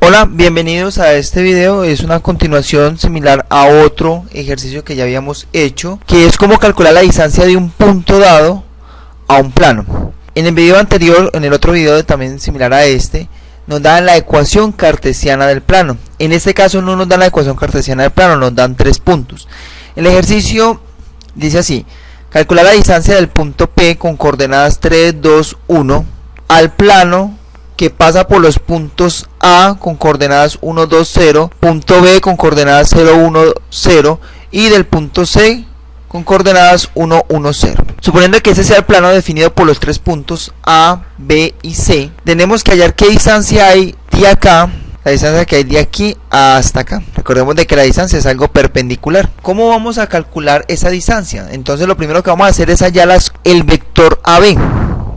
Hola, bienvenidos a este video. Es una continuación similar a otro ejercicio que ya habíamos hecho, que es cómo calcular la distancia de un punto dado a un plano. En el video anterior, en el otro video también similar a este, nos dan la ecuación cartesiana del plano. En este caso no nos dan la ecuación cartesiana del plano, nos dan 3 puntos. El ejercicio dice así: calcular la distancia del punto P con coordenadas 3, 2, 1 al plano que pasa por los puntos A con coordenadas 1, 2, 0, punto B con coordenadas 0, 1, 0 y del punto C con coordenadas 1, 1, 0. Suponiendo que ese sea el plano definido por los 3 puntos A, B y C, tenemos que hallar qué distancia hay de acá, la distancia que hay de aquí hasta acá. Recordemos de que la distancia es algo perpendicular. ¿Cómo vamos a calcular esa distancia? Entonces lo primero que vamos a hacer es hallar el vector AB,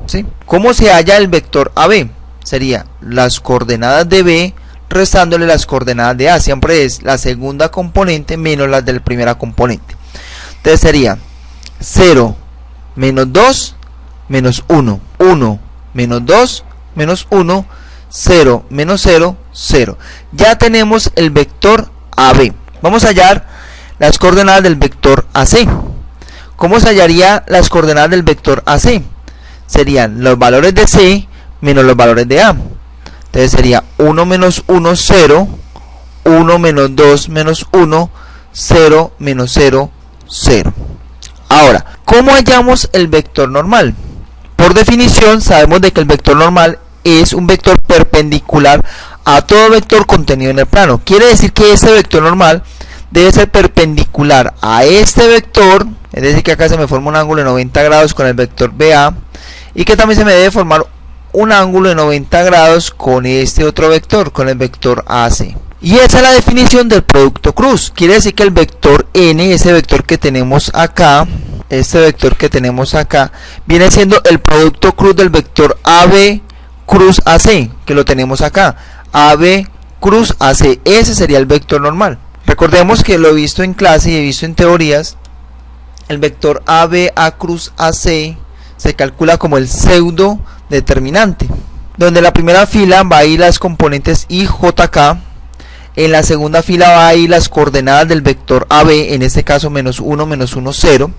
¿sí? ¿Cómo se halla el vector AB? Sería las coordenadas de B restándole las coordenadas de A. Siempre es la segunda componente menos las del primera componente. Entonces sería 0 menos 2 menos 1. 1 menos 2 menos 1. 0 menos 0, 0. Ya tenemos el vector AB. Vamos a hallar las coordenadas del vector AC. ¿Cómo se hallaría las coordenadas del vector AC? Serían los valores de C menos los valores de A. Entonces sería 1 menos 1, 0, 1 menos 2 menos 1, 0 menos 0, 0. Ahora, ¿cómo hallamos el vector normal? Por definición sabemos de que el vector normal es un vector perpendicular a todo vector contenido en el plano. Quiere decir que este vector normal debe ser perpendicular a este vector, es decir que acá se me forma un ángulo de 90 grados con el vector BA y que también se me debe formar un ángulo de 90 grados con este otro vector, con el vector AC. Y esa es la definición del producto cruz. Quiere decir que el vector N, ese vector que tenemos acá, este vector que tenemos acá, viene siendo el producto cruz del vector AB cruz AC, que lo tenemos acá. AB cruz AC, ese sería el vector normal. Recordemos que lo he visto en clase y he visto en teorías, el vector AB a cruz AC se calcula como el pseudo determinante, donde en la primera fila va a ir las componentes I, J, K, en la segunda fila va a ir las coordenadas del vector AB, en este caso menos 1, 0,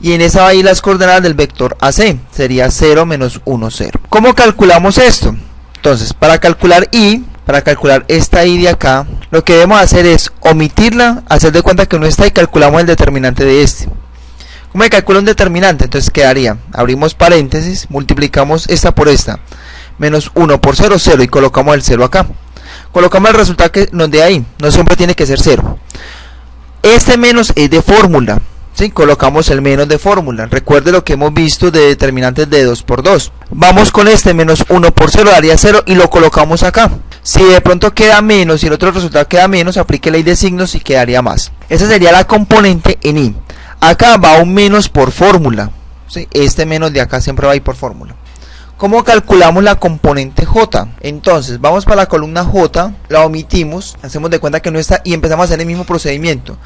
y en esa va a ir las coordenadas del vector AC, sería 0, menos 1, 0. ¿Cómo calculamos esto? Entonces, para calcular I, para calcular esta I de acá, lo que debemos hacer es omitirla, hacer de cuenta que no está y calculamos el determinante de este. ¿Cómo se calcula un determinante? Entonces quedaría, abrimos paréntesis, multiplicamos esta por esta, menos 1 por 0, 0, y colocamos el 0 acá. Colocamos el resultado que nos dé ahí, no siempre tiene que ser 0. Este menos es de fórmula, ¿sí? Colocamos el menos de fórmula. Recuerde lo que hemos visto de determinantes de 2 por 2. Vamos con este menos 1 por 0, daría 0, y lo colocamos acá. Si de pronto queda menos y el otro resultado queda menos, aplique ley de signos y quedaría más. Esa sería la componente en I. Acá va un menos por fórmula, ¿sí? Este menos de acá siempre va a ir por fórmula. ¿Cómo calculamos la componente J? Entonces vamos para la columna J, la omitimos, hacemos de cuenta que no está y empezamos a hacer el mismo procedimiento.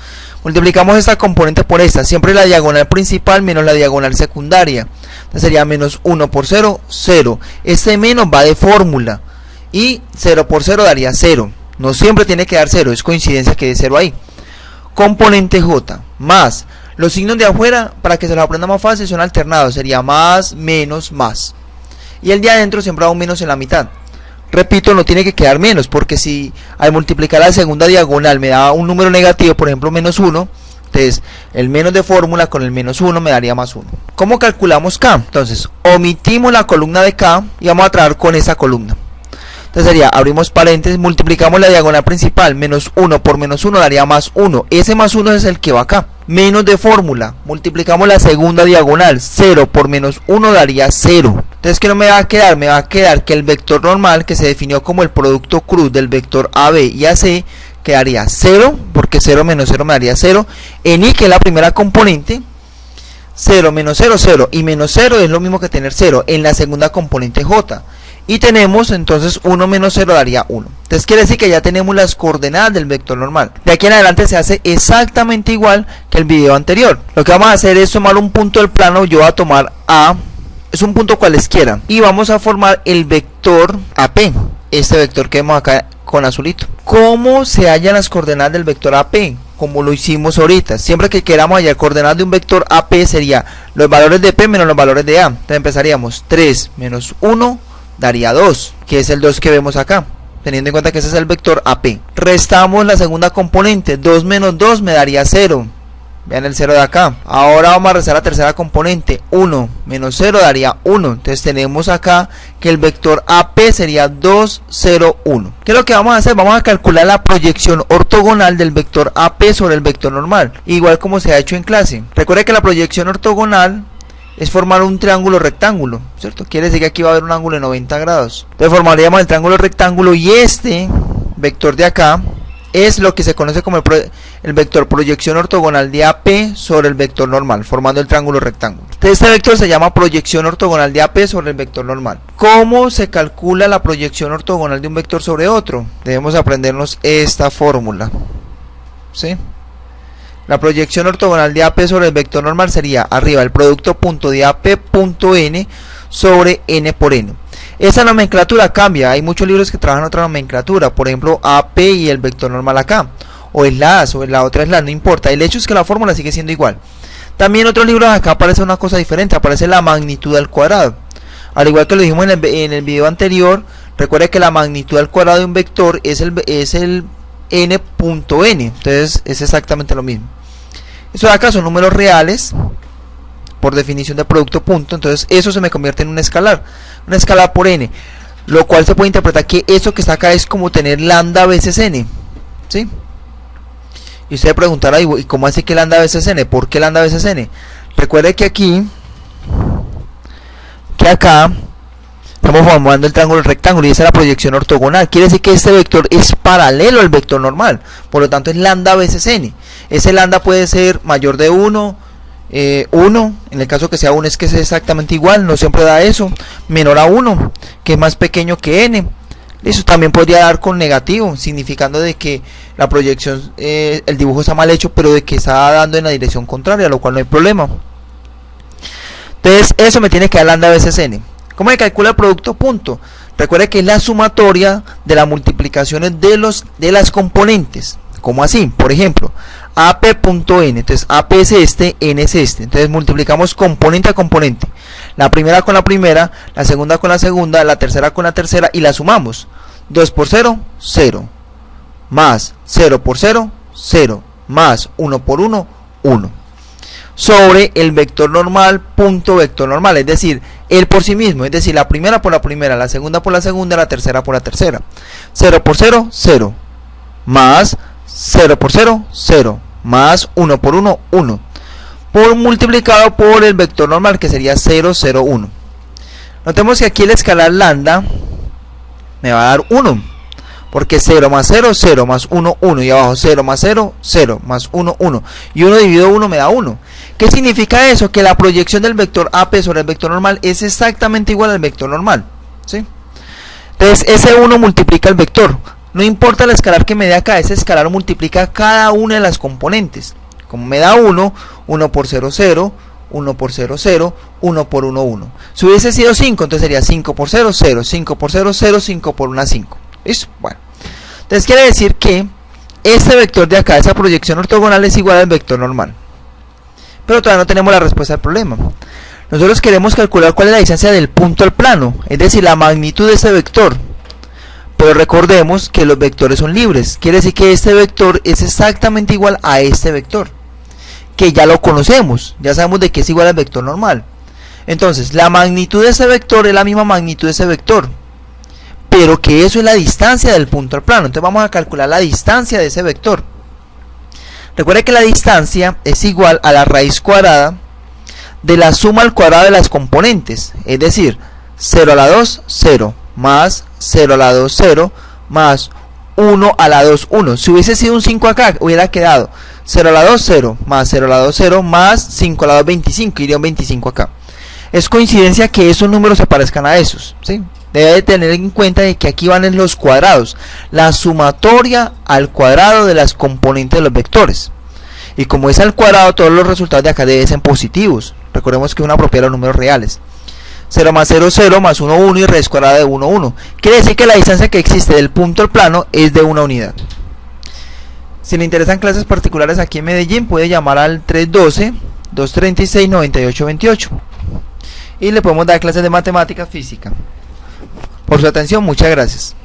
Multiplicamos esta componente por esta, siempre la diagonal principal menos la diagonal secundaria. Entonces sería menos 1 por 0, 0. Este menos va de fórmula y 0 por 0 daría 0. No siempre tiene que dar 0, es coincidencia que dé 0 ahí. Componente J más los signos de afuera, para que se los aprenda más fácil, son alternados, sería más, menos, más. Y el de adentro siempre va un menos en la mitad. Repito, no tiene que quedar menos, porque si al multiplicar la segunda diagonal me da un número negativo, por ejemplo menos 1, entonces el menos de fórmula con el menos 1 me daría más 1. ¿Cómo calculamos K? Entonces omitimos la columna de K y vamos a trabajar con esa columna. Entonces sería, abrimos paréntesis, multiplicamos la diagonal principal, menos 1 por menos 1 daría más 1. Ese más 1 es el que va acá. Menos de fórmula, multiplicamos la segunda diagonal, 0 por menos 1 daría 0. Entonces, ¿qué no me va a quedar? Me va a quedar que el vector normal, que se definió como el producto cruz del vector AB y AC, quedaría 0, porque 0 menos 0 me daría 0. En I, que es la primera componente, 0 menos 0, 0. Y menos 0 es lo mismo que tener 0 en la segunda componente J. Y tenemos entonces 1 menos 0 daría 1. Entonces quiere decir que ya tenemos las coordenadas del vector normal. De aquí en adelante se hace exactamente igual que el video anterior. Lo que vamos a hacer es tomar un punto del plano. Yo voy a tomar A, es un punto cualesquiera, y vamos a formar el vector AP. Este vector que vemos acá con azulito. ¿Cómo se hallan las coordenadas del vector AP? Como lo hicimos ahorita. Siempre que queramos hallar coordenadas de un vector AP sería los valores de P menos los valores de A. Entonces empezaríamos 3 menos 1 daría 2, que es el 2 que vemos acá, teniendo en cuenta que ese es el vector AP. Restamos la segunda componente, 2 menos 2 me daría 0. Vean el 0 de acá. Ahora vamos a restar la tercera componente, 1 menos 0 daría 1. Entonces tenemos acá que el vector AP sería 2, 0, 1. ¿Qué es lo que vamos a hacer? Vamos a calcular la proyección ortogonal del vector AP sobre el vector normal, igual como se ha hecho en clase. Recuerda que la proyección ortogonal es formar un triángulo rectángulo, ¿cierto? Quiere decir que aquí va a haber un ángulo de 90 grados. Entonces formaríamos el triángulo rectángulo y este vector de acá es lo que se conoce como el vector proyección ortogonal de AP sobre el vector normal, formando el triángulo rectángulo. Entonces este vector se llama proyección ortogonal de AP sobre el vector normal. ¿Cómo se calcula la proyección ortogonal de un vector sobre otro? Debemos aprendernos esta fórmula, ¿sí? La proyección ortogonal de AP sobre el vector normal sería arriba el producto punto de AP punto N sobre N por N. Esa nomenclatura cambia, hay muchos libros que trabajan otra nomenclatura, por ejemplo AP y el vector normal acá, o es la A, o la otra es la, no importa, el hecho es que la fórmula sigue siendo igual. También en otros libros acá aparece una cosa diferente, aparece la magnitud al cuadrado. Al igual que lo dijimos en el video anterior, recuerde que la magnitud al cuadrado de un vector es el n punto n, entonces es exactamente lo mismo. Eso de acá son números reales, por definición de producto punto, entonces eso se me convierte en un escalar por n, lo cual se puede interpretar que eso que está acá es como tener lambda veces n, ¿sí? Y usted preguntará, ¿y cómo así que lambda veces n? ¿Por qué lambda veces n? Recuerde que acá estamos formando el triángulo rectángulo y esa es la proyección ortogonal. Quiere decir que este vector es paralelo al vector normal, por lo tanto es lambda veces n. Ese lambda puede ser mayor de 1, 1, en el caso que sea 1 es que es exactamente igual, no siempre da eso, menor a 1, que es más pequeño que n. Eso también podría dar con negativo, significando de que la proyección, el dibujo está mal hecho, pero de que está dando en la dirección contraria, lo cual no hay problema. Entonces eso me tiene que dar lambda veces n. ¿Cómo se calcula el producto punto? Recuerde que es la sumatoria de las multiplicaciones de las componentes. ¿Cómo así? Por ejemplo, AP.n, entonces AP es este, n es este, entonces multiplicamos componente a componente, la primera con la primera, la segunda con la segunda, la tercera con la tercera y la sumamos. 2 por 0, 0, más 0 por 0, 0, más 1 por 1, 1, sobre el vector normal, punto vector normal, es decir, él por sí mismo, es decir, la primera por la primera, la segunda por la segunda, la tercera por la tercera. 0 por 0, 0, más 0 por 0, 0, más 1 por 1, 1, por multiplicado por el vector normal que sería 0, 0, 1. Notemos que aquí el escalar lambda me va a dar 1, porque 0 más 0, 0, más 1, 1, y abajo 0 más 0, 0, más 1, 1, y 1 dividido 1 me da 1. ¿Qué significa eso? Que la proyección del vector AP sobre el vector normal es exactamente igual al vector normal, ¿sí? Entonces ese 1 multiplica el vector. No importa el escalar que me dé acá, ese escalar multiplica cada una de las componentes. Como me da 1, 1 por 0, 0, 1 por 0, 0, 1 por 1, 1. Si hubiese sido 5, entonces sería 5 por 0, 0, 5 por 0, 0, 5 por 1, 5. ¿Listo? Bueno. Entonces quiere decir que este vector de acá, esa proyección ortogonal es igual al vector normal. Pero todavía no tenemos la respuesta al problema. Nosotros queremos calcular cuál es la distancia del punto al plano, es decir, la magnitud de ese vector. Pero recordemos que los vectores son libres, quiere decir que este vector es exactamente igual a este vector, que ya lo conocemos, ya sabemos de que es igual al vector normal. Entonces, la magnitud de ese vector es la misma magnitud de ese vector, pero que eso es la distancia del punto al plano. Entonces vamos a calcular la distancia de ese vector. Recuerda que la distancia es igual a la raíz cuadrada de la suma al cuadrado de las componentes, es decir, 0 a la 2, 0, más 0 a la 2, 0, más 1 a la 2, 1. Si hubiese sido un 5 acá, hubiera quedado 0 a la 2, 0, más 0 a la 2, 0, más 5 a la 2, 25, iría un 25 acá. Es coincidencia que esos números se parezcan a esos, ¿sí? Debe de tener en cuenta de que aquí van en los cuadrados, la sumatoria al cuadrado de las componentes de los vectores. Y como es al cuadrado, todos los resultados de acá deben ser positivos. Recordemos que es una propiedad de los números reales. 0 más 0, 0, más 1, 1 y raíz cuadrada de 1, 1. Quiere decir que la distancia que existe del punto al plano es de una unidad. Si le interesan clases particulares aquí en Medellín, puede llamar al 312-236-9828 y le podemos dar clases de matemática física. Por su atención, muchas gracias.